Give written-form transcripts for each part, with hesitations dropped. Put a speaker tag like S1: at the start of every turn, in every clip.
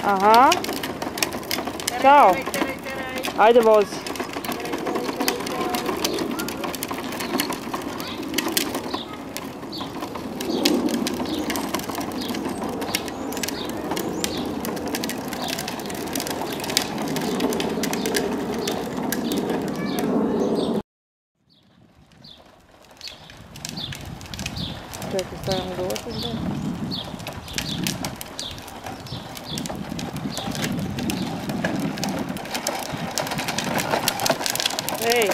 S1: Aha. Ćao. Ajde vozi. Čekaj, stavimo dovoljno. Ej!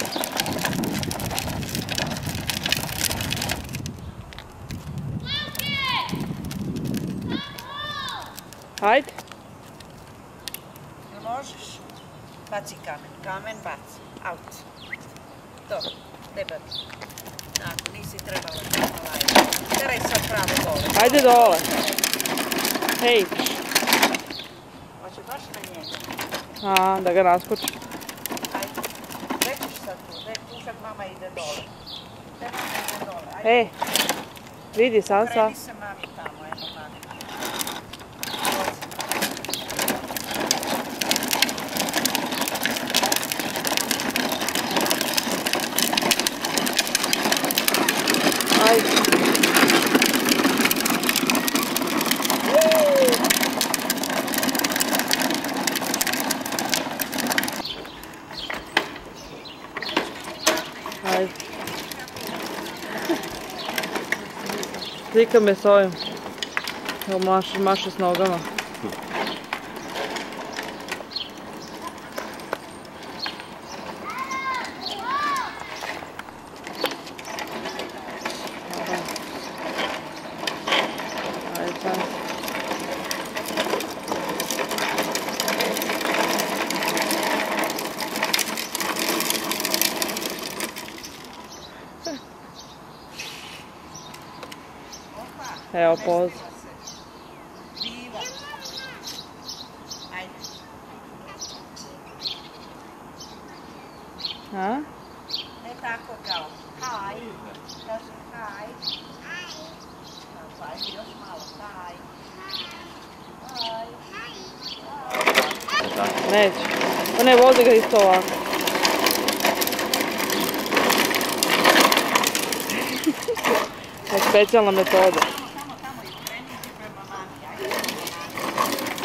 S1: Hajde!
S2: Ne možeš? Baci kamen. Kamen baci. Out. Dobro. Debel. Tako, nisi trebala tamo lajati. Teraj sad pravo dole.
S1: Hajde dole. Hej!
S2: Hoće baš na njega.
S1: A, da ga naskoči.
S2: Ajde. Gde ćeš sad tu? Tu kad mama ide dole. Gde mama ide dole? Ajde.
S1: Ej! Vidi, sad.
S2: Kreni se mami tamo, eno mami.
S1: Ajde. Ajde. Slika me s ovim. Evo maše s nogama. Ajde, sad. Evo poz.
S2: Biva. Ajde.
S1: A?
S2: Ne tako kao. Haj. Kaže haj. Haj. Još malo. Haj. Haj.
S1: Neće. Pa ne, vozi ga isto ovako. To je specijalna metoda.
S2: Tamo i kreni prema mami. Ajde.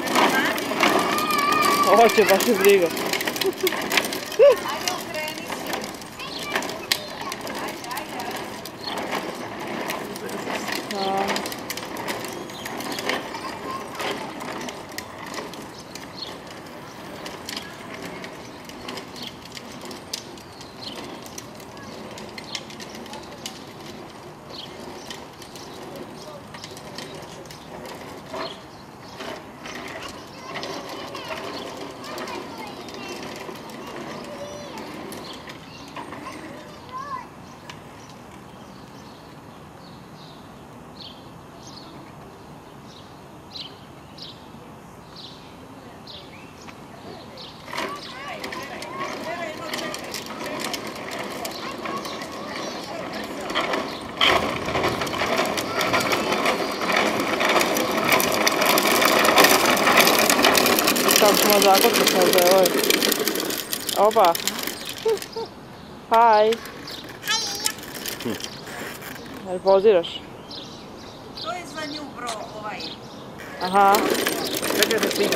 S2: Prema mami.
S1: Hoće, baš je briga.
S2: Ajde, okreni se. Ajde, ajde.
S1: A. Kako ćemo zakočiti ovdje, evo je. Opa! Haj! Jel poziraš?
S2: To je za nju, bro, ovaj.
S1: Aha.
S2: Čekaj da ti